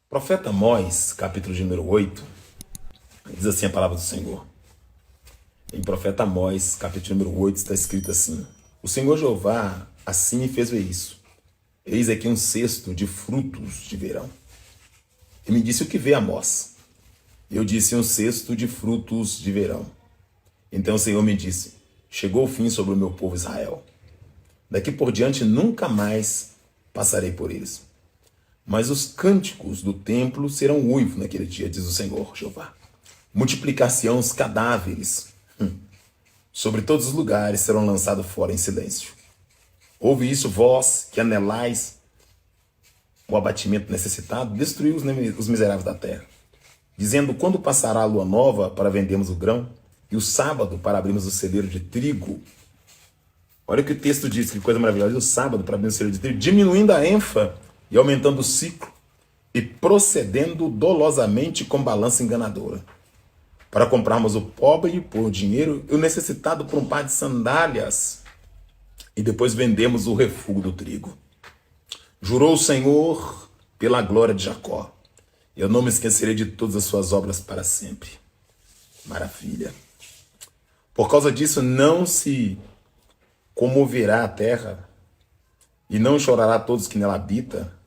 Profeta Amós, capítulo de número 8, diz assim a palavra do Senhor. Em Profeta Amós, capítulo de número 8, está escrito assim: O Senhor Jeová assim me fez ver isso. Eis aqui um cesto de frutos de verão. E me disse: o que vê, Amós? Eu disse: um cesto de frutos de verão. Então o Senhor me disse: chegou o fim sobre o meu povo Israel. Daqui por diante nunca mais passarei por eles. Mas os cânticos do templo serão uivo naquele dia, diz o Senhor Jeová. Multiplicar-se-ão os cadáveres. Sobre todos os lugares serão lançados fora em silêncio. Ouve isso, vós que anelais o abatimento necessitado, destruiu os miseráveis da terra, dizendo: quando passará a lua nova para vendermos o grão, e o sábado para abrirmos o celeiro de trigo? Olha o que o texto diz, que coisa maravilhosa. O sábado para abrirmos o celeiro de trigo, diminuindo a ênfase e aumentando o ciclo, e procedendo dolosamente com balança enganadora, para comprarmos o pobre por dinheiro e o necessitado por um par de sandálias, e depois vendemos o refúgio do trigo. Jurou o Senhor pela glória de Jacó: eu não me esquecerei de todas as suas obras para sempre. Maravilha. Por causa disso não se comoverá a terra, e não chorará todos que nela habitam.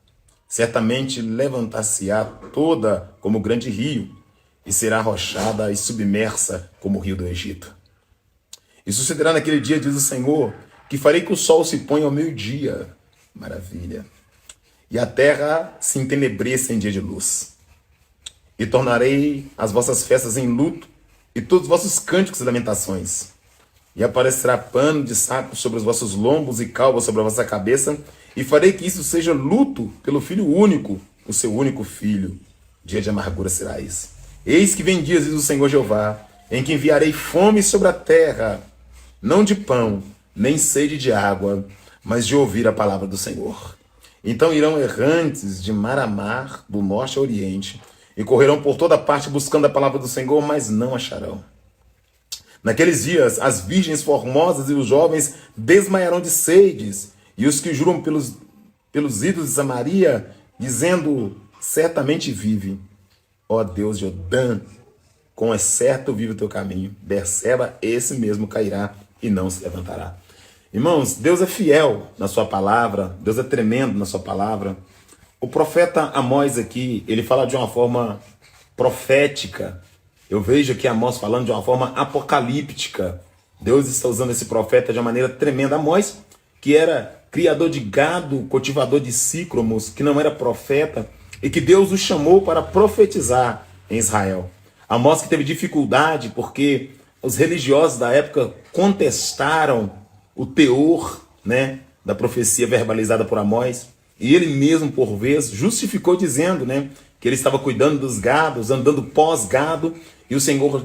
Certamente levantar-se-á toda como grande rio, e será arrochada e submersa como o rio do Egito. E sucederá naquele dia, diz o Senhor, que farei que o sol se ponha ao meio-dia. Maravilha. E a terra se entenebreça em dia de luz. E tornarei as vossas festas em luto, e todos os vossos cânticos e lamentações. E aparecerá pano de saco sobre os vossos lombos e calva sobre a vossa cabeça, e farei que isso seja luto pelo filho único, o seu único filho. Dia de amargura será esse. Eis que vem dias, diz o Senhor Jeová, em que enviarei fome sobre a terra, não de pão, nem sede de água, mas de ouvir a palavra do Senhor. Então irão errantes de mar a mar, do norte ao oriente, e correrão por toda parte buscando a palavra do Senhor, mas não acharão. Naqueles dias, as virgens formosas e os jovens desmaiarão de sedes, e os que juram pelos ídolos de Samaria, dizendo: certamente vive, ó Deus de Odã, com é certo vive o teu caminho. Berseba, esse mesmo cairá e não se levantará. Irmãos, Deus é fiel na sua palavra, Deus é tremendo na sua palavra. O profeta Amós aqui, ele fala de uma forma profética. Eu vejo aqui Amós falando de uma forma apocalíptica. Deus está usando esse profeta de uma maneira tremenda. Amós, que era criador de gado, cultivador de sícromos, que não era profeta, e que Deus o chamou para profetizar em Israel. Amós que teve dificuldade porque os religiosos da época contestaram o teor, da profecia verbalizada por Amós, e ele mesmo, por vezes, justificou dizendo, que ele estava cuidando dos gados, andando pós-gado, e o Senhor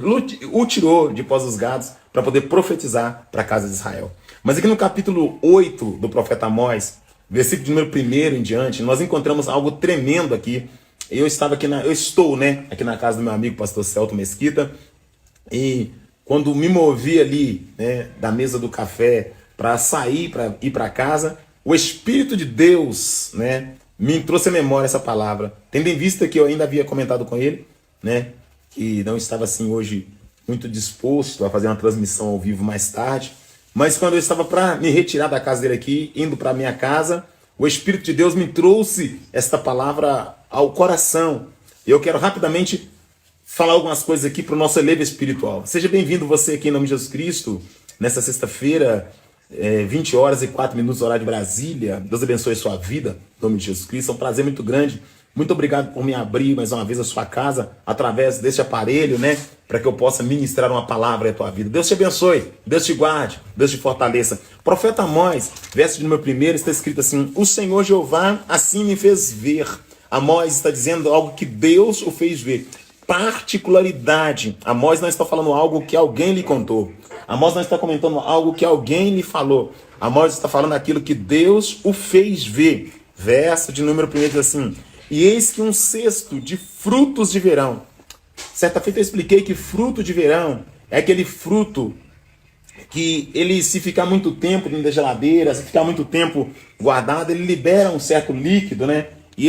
o tirou de pós os gados para poder profetizar para a casa de Israel. Mas aqui no capítulo 8 do profeta Amós, versículo de número 1 em diante, nós encontramos algo tremendo aqui. Eu estou aqui na casa do meu amigo pastor Celto Mesquita, e quando me movi ali, da mesa do café para sair, para ir para casa, o Espírito de Deus, me trouxe à memória essa palavra, tendo em vista que eu ainda havia comentado com ele, que não estava assim hoje muito disposto a fazer uma transmissão ao vivo mais tarde, mas quando eu estava para me retirar da casa dele aqui, indo para a minha casa, o Espírito de Deus me trouxe esta palavra ao coração. Eu quero rapidamente falar algumas coisas aqui para o nosso elevo espiritual. Seja bem-vindo você aqui em nome de Jesus Cristo, nesta sexta-feira, 20 horas e 4 minutos, horário de Brasília. Deus abençoe a sua vida, em nome de Jesus Cristo. É um prazer muito grande. Muito obrigado por me abrir mais uma vez a sua casa, através deste aparelho, para que eu possa ministrar uma palavra à tua vida. Deus te abençoe, Deus te guarde, Deus te fortaleça. Profeta Amós, verso de número 1, está escrito assim: o Senhor Jeová assim me fez ver. Amós está dizendo algo que Deus o fez ver. Particularidade. Amós não está falando algo que alguém lhe contou. Amós não está comentando algo que alguém lhe falou. Amós está falando aquilo que Deus o fez ver. Verso de número 1 diz assim: e eis que um cesto de frutos de verão. Certa feita eu expliquei que fruto de verão é aquele fruto que ele, se ficar muito tempo dentro da geladeira, se ficar muito tempo guardado, ele libera um certo líquido, e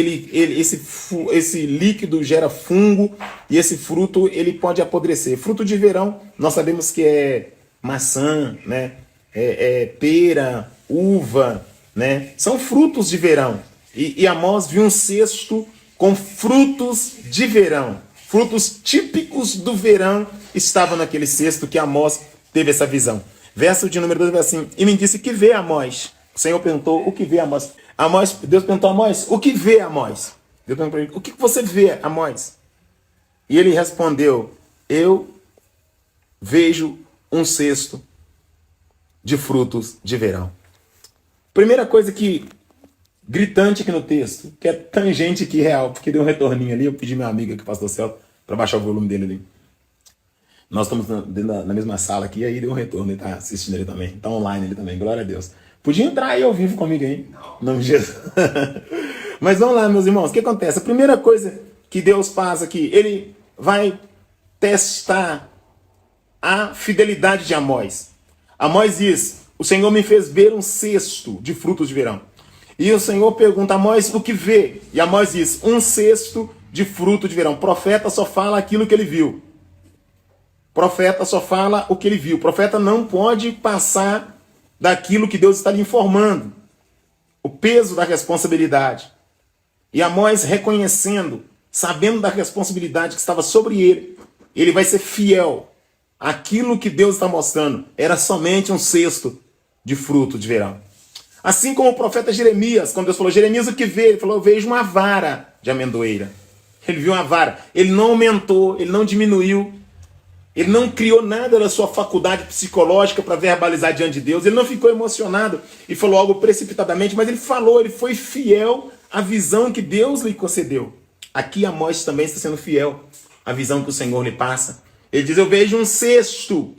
esse líquido gera fungo, e esse fruto ele pode apodrecer. Fruto de verão, nós sabemos que é maçã, né? Pera, uva, né? São frutos de verão. E Amós viu um cesto com frutos de verão. Frutos típicos do verão estavam naquele cesto que Amós teve essa visão. Verso de número 2 vai assim: e me disse, que vê, Amós? O Senhor perguntou, o que vê, Amós? Deus perguntou a Amós, o que vê, Amós? Deus perguntou, o que você vê, Amós? E ele respondeu, eu vejo um cesto de frutos de verão. Primeira coisa gritante aqui no texto, que é tangente aqui real, porque deu um retorninho ali, eu pedi meu amigo aqui, o pastor Celso, para baixar o volume dele ali. Nós estamos na mesma sala aqui, aí deu um retorno, ele está assistindo ele também, está online ele também, glória a Deus. Podia entrar aí ao vivo comigo aí, em nome de Jesus. Mas vamos lá, meus irmãos, o que acontece? A primeira coisa que Deus faz aqui, ele vai testar a fidelidade de Amós. Amós diz, o Senhor me fez ver um cesto de frutos de verão. E o Senhor pergunta a Amós o que vê. E Amós diz, um cesto de fruto de verão. O profeta só fala aquilo que ele viu. O profeta só fala o que ele viu. O profeta não pode passar daquilo que Deus está lhe informando. O peso da responsabilidade. E Amós reconhecendo, sabendo da responsabilidade que estava sobre ele, ele vai ser fiel. Aquilo que Deus está mostrando era somente um cesto de fruto de verão. Assim como o profeta Jeremias, quando Deus falou, Jeremias, o que vê? Ele falou, eu vejo uma vara de amendoeira. Ele viu uma vara. Ele não aumentou, ele não diminuiu. Ele não criou nada da sua faculdade psicológica para verbalizar diante de Deus. Ele não ficou emocionado e falou algo precipitadamente, mas ele falou, ele foi fiel à visão que Deus lhe concedeu. Aqui Amós também está sendo fiel à visão que o Senhor lhe passa. Ele diz, eu vejo um cesto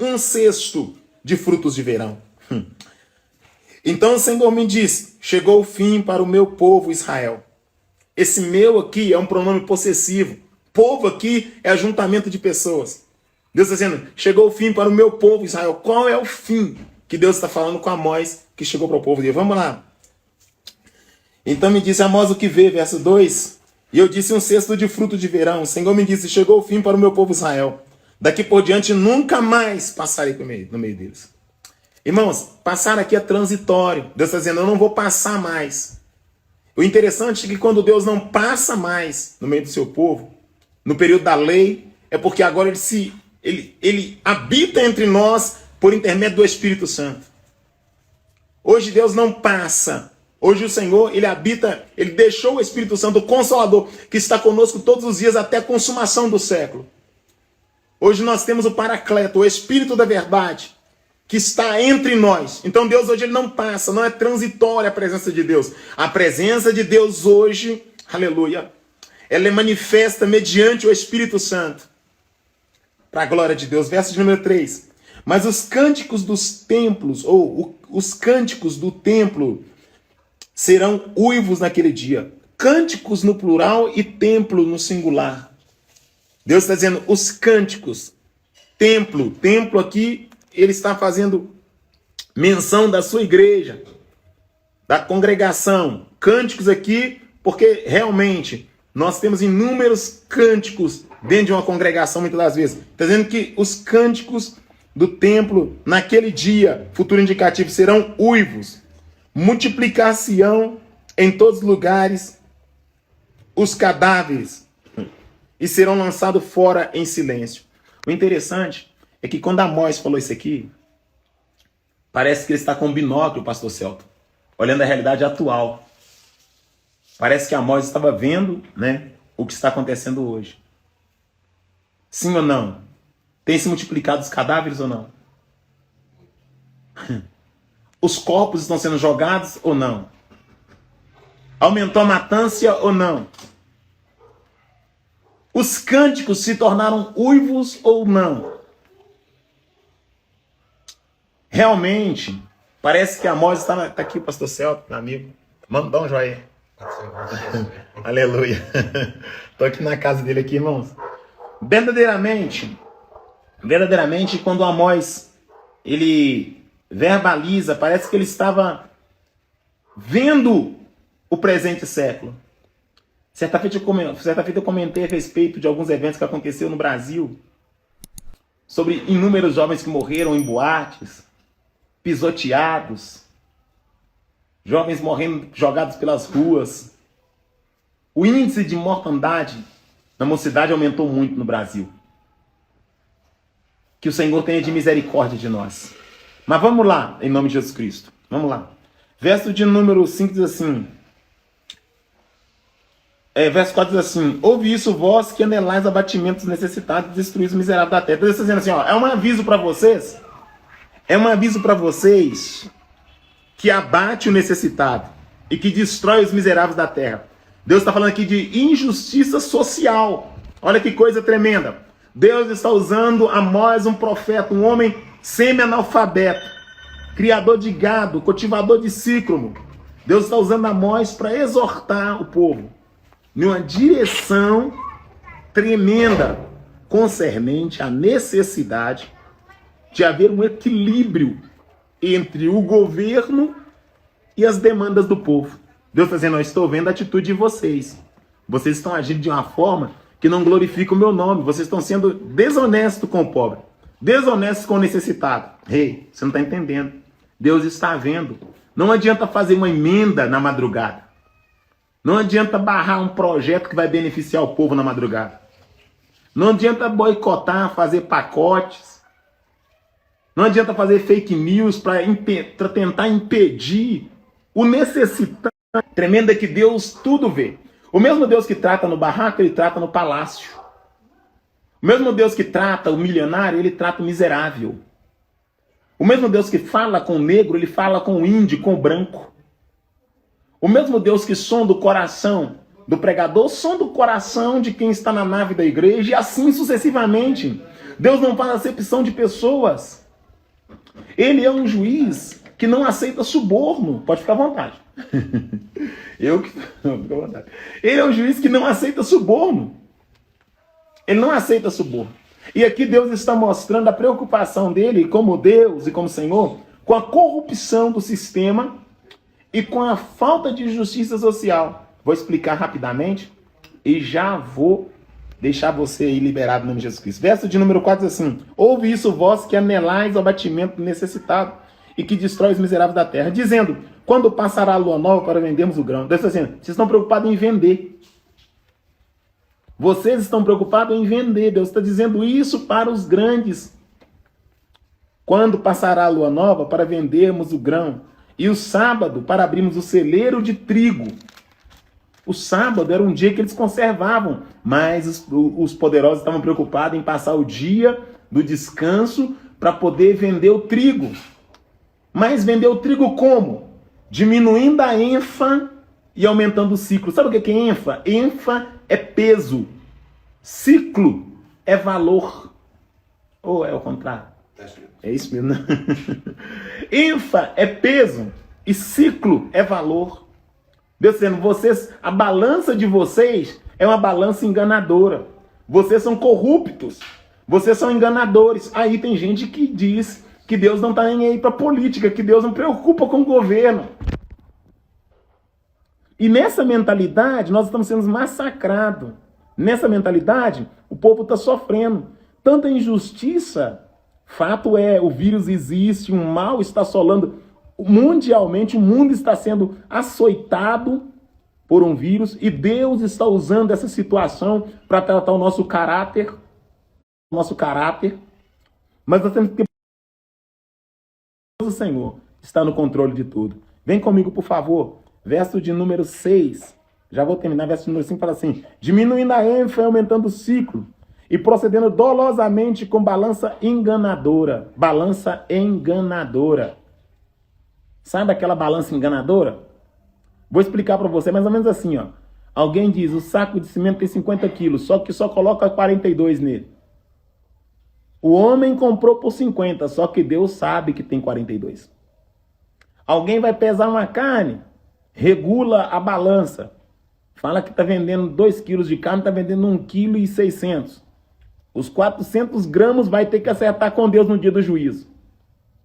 de frutos de verão. Então o Senhor me diz, chegou o fim para o meu povo Israel. Esse meu aqui é um pronome possessivo. Povo aqui é ajuntamento de pessoas. Deus está dizendo, chegou o fim para o meu povo Israel. Qual é o fim que Deus está falando com Amós que chegou para o povo dele? Vamos lá. Então me disse Amós o que vê, verso 2. E eu disse um cesto de fruto de verão. O Senhor me disse, chegou o fim para o meu povo Israel. Daqui por diante nunca mais passarei no meio deles. Irmãos, passar aqui é transitório. Deus está dizendo, eu não vou passar mais. O interessante é que quando Deus não passa mais no meio do seu povo, no período da lei, é porque agora ele habita entre nós por intermédio do Espírito Santo. Hoje Deus não passa. Hoje o Senhor, ele habita, ele deixou o Espírito Santo, o Consolador, que está conosco todos os dias até a consumação do século. Hoje nós temos o Paracleto, o Espírito da Verdade, que está entre nós. Então Deus hoje ele não passa, não é transitória a presença de Deus. A presença de Deus hoje, aleluia, ela é manifesta mediante o Espírito Santo. Para a glória de Deus. Verso de número 3. Mas os cânticos dos templos, os cânticos do templo, serão uivos naquele dia. Cânticos no plural e templo no singular. Deus está dizendo, os cânticos, templo aqui, ele está fazendo menção da sua igreja, da congregação. Cânticos aqui, porque realmente nós temos inúmeros cânticos dentro de uma congregação, muitas das vezes. Está dizendo que os cânticos do templo, naquele dia, futuro indicativo, serão uivos. Multiplicar-se-ão em todos os lugares os cadáveres e serão lançados fora em silêncio. O interessante é que quando Amós falou isso aqui, parece que ele está com um binóculo, pastor Celto, olhando a realidade atual. Parece que Amós estava vendo, né, o que está acontecendo hoje. Sim ou não? Tem se multiplicado os cadáveres ou não? Os corpos estão sendo jogados ou não? Aumentou a matança ou não? Os cânticos se tornaram uivos ou não? Realmente, parece que Amós está aqui, o pastor Celto, meu amigo. Manda dar um joinha. Aleluia. Estou aqui na casa dele aqui, irmãos. Verdadeiramente, quando Amós, ele verbaliza, parece que ele estava vendo o presente século. Certa feita eu comentei a respeito de alguns eventos que aconteceram no Brasil, sobre inúmeros jovens que morreram em boates, pisoteados, jovens morrendo jogados pelas ruas. O índice de mortandade na mocidade aumentou muito no Brasil. Que o Senhor tenha de misericórdia de nós. Mas vamos lá, em nome de Jesus Cristo. Vamos lá. Verso de número 5 diz assim. Verso 4 diz assim: ouve isso, vós que anelais abatimentos necessitados, destruís o miserável da terra. Então, ele está dizendo assim, ó, é um aviso para vocês. É um aviso para vocês que abate o necessitado e que destrói os miseráveis da terra. Deus está falando aqui de injustiça social. Olha que coisa tremenda. Deus está usando Amós, um profeta, um homem semi-analfabeto, criador de gado, cultivador de sícromo. Deus está usando Amós para exortar o povo numa direção tremenda concernente à necessidade de haver um equilíbrio entre o governo e as demandas do povo. Deus está dizendo, eu estou vendo a atitude de vocês. Vocês estão agindo de uma forma que não glorifica o meu nome. Vocês estão sendo desonestos com o pobre, desonestos com o necessitado. Ei, você não está entendendo. Deus está vendo. Não adianta fazer uma emenda na madrugada. Não adianta barrar um projeto que vai beneficiar o povo na madrugada. Não adianta boicotar, fazer pacotes. Não adianta fazer fake news para tentar impedir o necessitado. Tremendo é que Deus tudo vê. O mesmo Deus que trata no barraco, ele trata no palácio. O mesmo Deus que trata o milionário, ele trata o miserável. O mesmo Deus que fala com o negro, ele fala com o índio, com o branco. O mesmo Deus que sonda o coração do pregador, sonda o coração de quem está na nave da igreja, e assim sucessivamente. Deus não faz acepção de pessoas. Ele é um juiz que não aceita suborno. Pode ficar à vontade. Não, fica à vontade. Ele é um juiz que não aceita suborno. Ele não aceita suborno. E aqui Deus está mostrando a preocupação dele como Deus e como Senhor com a corrupção do sistema e com a falta de justiça social. Vou explicar rapidamente e já vou deixar você aí liberado no nome de Jesus Cristo. Verso de número 4 diz assim: ouve isso vós que anelais o abatimento necessitado e que destrói os miseráveis da terra, dizendo, quando passará a lua nova para vendermos o grão? Deus está dizendo, vocês estão preocupados em vender. Vocês estão preocupados em vender. Deus está dizendo isso para os grandes. Quando passará a lua nova para vendermos o grão? E o sábado para abrirmos o celeiro de trigo. O sábado era um dia que eles conservavam, mas os poderosos estavam preocupados em passar o dia do descanso para poder vender o trigo. Mas vender o trigo como? Diminuindo a ênfase e aumentando o ciclo. Sabe o que é ênfase? Ênfase é peso. Ciclo é valor. Ou é o contrário? É isso mesmo, né? ênfase é peso e ciclo é valor. Deus dizendo, vocês, a balança de vocês é uma balança enganadora. Vocês são corruptos. Vocês são enganadores. Aí tem gente que diz que Deus não está nem aí para política, que Deus não preocupa com o governo. E nessa mentalidade, nós estamos sendo massacrados. Nessa mentalidade, o povo está sofrendo. Tanta injustiça. Fato é, o vírus existe, um mal está assolando mundialmente, o mundo está sendo açoitado por um vírus e Deus está usando essa situação para tratar o nosso caráter. Mas nós temos que o Senhor está no controle de tudo. Vem comigo, por favor. Verso de número 6. Já vou terminar. Verso de número 5 fala assim: diminuindo a ênfase, aumentando o ciclo, e procedendo dolosamente com balança enganadora. Balança enganadora. Sabe aquela balança enganadora? Vou explicar para você mais ou menos assim, ó. Alguém diz, o saco de cimento tem 50 quilos, só que só coloca 42 nele. O homem comprou por 50, só que Deus sabe que tem 42. Alguém vai pesar uma carne, regula a balança. Fala que está vendendo 2 quilos de carne, está vendendo 1,6 kg. Os 400 gramas vai ter que acertar com Deus no dia do juízo.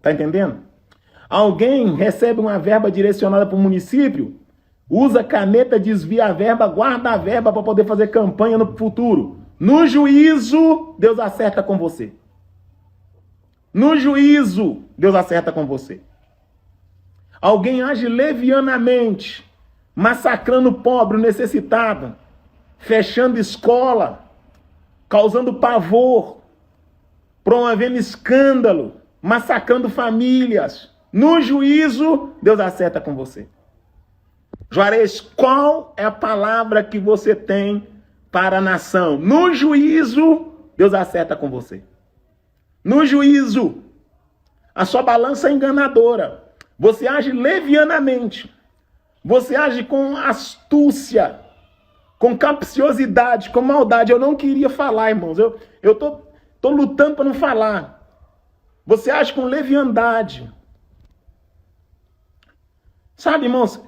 Tá entendendo? Alguém recebe uma verba direcionada para o município, Usa caneta, desvia a verba, guarda a verba para poder fazer campanha no futuro. No juízo, Deus acerta com você. No juízo, Deus acerta com você. Alguém age levianamente, massacrando o pobre, o necessitado, fechando escola, causando pavor, promovendo escândalo, massacrando famílias. No juízo, Deus acerta com você. Juarez, qual é a palavra que você tem para a nação? No juízo, Deus acerta com você. No juízo, a sua balança é enganadora. Você age levianamente. Você age com astúcia, com capciosidade, com maldade. Eu não queria falar, irmãos. Eu tô lutando para não falar. Você age com leviandade. Sabe, irmãos,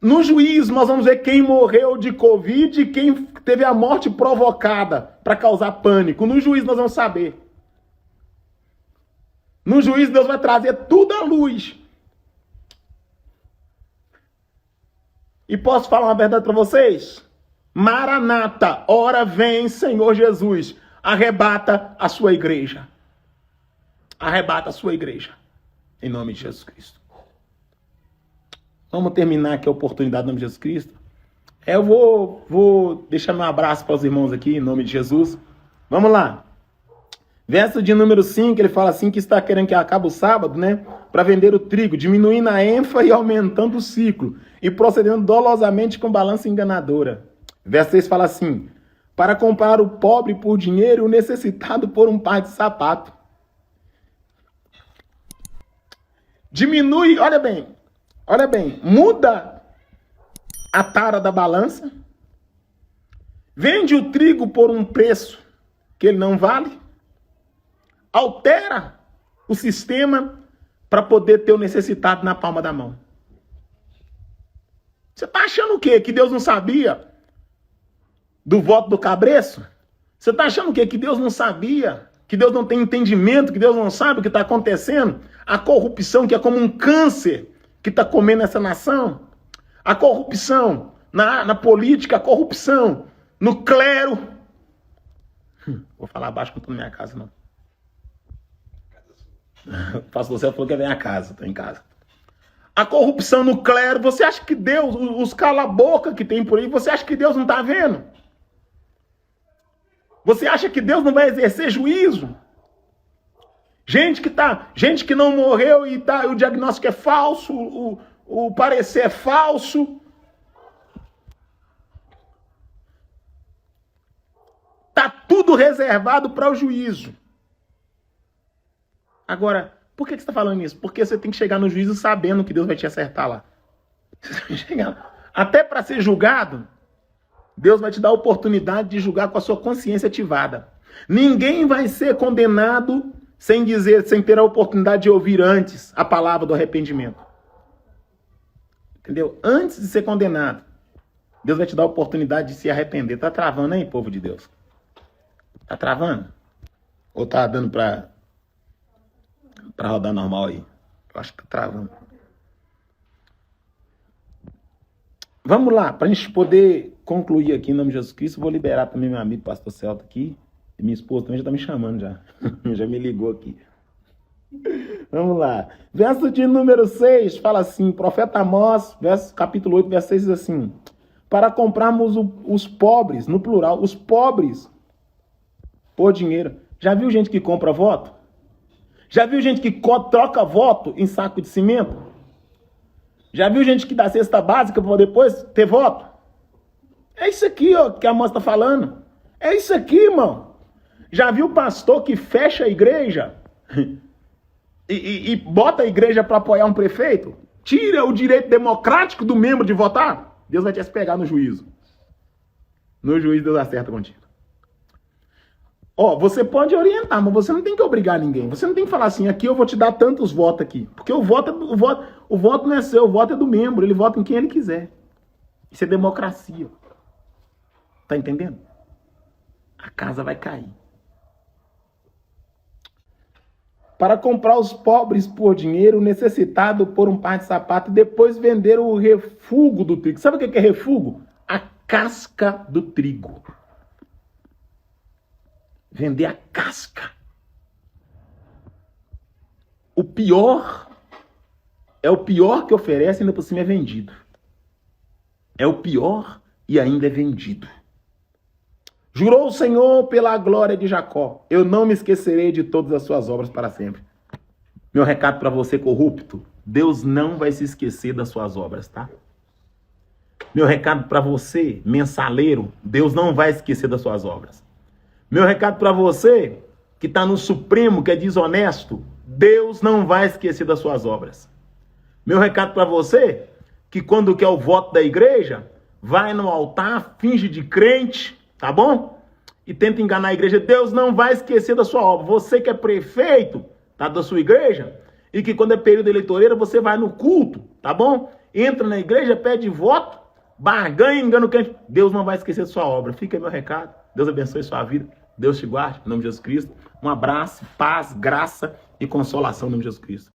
no juízo nós vamos ver quem morreu de Covid e quem teve a morte provocada para causar pânico. No juízo nós vamos saber. No juízo Deus vai trazer tudo à luz. E posso falar uma verdade para vocês? Maranata, ora vem, Senhor Jesus. Arrebata a sua igreja. Arrebata a sua igreja. Em nome de Jesus Cristo. Vamos terminar aqui a oportunidade em nome de Jesus Cristo. Eu vou deixar meu abraço para os irmãos aqui, em nome de Jesus. Vamos lá. Verso de número 5, ele fala assim que está querendo que acabe o sábado, né? Para vender o trigo, diminuindo a ênfase e aumentando o ciclo. E procedendo dolosamente com balança enganadora. Verso 6 fala assim: para comprar o pobre por dinheiro e o necessitado por um par de sapato. Diminui, olha bem, muda a tara da balança, vende o trigo por um preço que ele não vale, altera o sistema para poder ter o necessitado na palma da mão. Você está achando o quê? Que Deus não sabia do voto do cabresto? Você está achando o quê? Que Deus não sabia? Que Deus não tem entendimento? Que Deus não sabe o que está acontecendo? A corrupção que é como um câncer que está comendo essa nação? A corrupção na política, a corrupção no clero. Vou falar baixo que eu estou na minha casa, não. O pastor Céu falou que é minha casa, estou em casa. A corrupção no clero, você acha que Deus, os cala-boca que tem por aí, você acha que Deus não está vendo? Você acha que Deus não vai exercer juízo? Gente que não morreu e o diagnóstico é falso, o parecer é falso. Tá tudo reservado para o juízo. Agora, por que você está falando isso? Porque você tem que chegar no juízo sabendo que Deus vai te acertar lá. Até para ser julgado, Deus vai te dar a oportunidade de julgar com a sua consciência ativada. Ninguém vai ser condenado sem ter a oportunidade de ouvir antes a palavra do arrependimento. Entendeu? Antes de ser condenado, Deus vai te dar a oportunidade de se arrepender. Tá travando aí, povo de Deus? Tá travando? Ou tá dando para rodar normal aí? Eu acho que tá travando. Vamos lá, para a gente poder concluir aqui em nome de Jesus Cristo, vou liberar também meu amigo pastor Celta aqui. E minha esposa também já tá me chamando já. Já me ligou aqui. Vamos lá. Verso de número 6 fala assim, profeta Amós, capítulo 8, verso 6 diz assim: para comprarmos os pobres, no plural, os pobres, por dinheiro. Já viu gente que compra voto? Já viu gente que troca voto em saco de cimento? Já viu gente que dá cesta básica para depois ter voto? É isso aqui, ó, que a Amós está falando. É isso aqui, irmão. Já viu pastor que fecha a igreja e bota a igreja para apoiar um prefeito? Tira o direito democrático do membro de votar? Deus vai te pegar no juízo. No juízo Deus acerta contigo. Ó, você pode orientar, mas você não tem que obrigar ninguém. Você não tem que falar assim, aqui eu vou te dar tantos votos aqui. Porque o voto não é seu, o voto é do membro. Ele vota em quem ele quiser. Isso é democracia. Tá entendendo? A casa vai cair. para comprar os pobres por dinheiro, necessitado por um par de sapato, e depois vender o refúgio do trigo. Sabe o que é refúgio? A casca do trigo. Vender a casca. O pior é o pior que oferece, ainda por cima é vendido. É o pior e ainda é vendido. Jurou o Senhor pela glória de Jacó: eu não me esquecerei de todas as suas obras para sempre. Meu recado para você, corrupto: Deus não vai se esquecer das suas obras, tá? Meu recado para você, mensaleiro: Deus não vai esquecer das suas obras. Meu recado para você, que está no Supremo, que é desonesto: Deus não vai esquecer das suas obras. Meu recado para você, que quando quer o voto da igreja, vai no altar, finge de crente, tá bom? E tenta enganar a igreja: Deus não vai esquecer da sua obra. Você que é prefeito, tá, da sua igreja, e que quando é período eleitoreiro, você vai no culto, tá bom? Entra na igreja, pede voto, barganha, engana o crente. Deus não vai esquecer da sua obra. Fica aí meu recado. Deus abençoe sua vida. Deus te guarde, em nome de Jesus Cristo. Um abraço, paz, graça e consolação em nome de Jesus Cristo.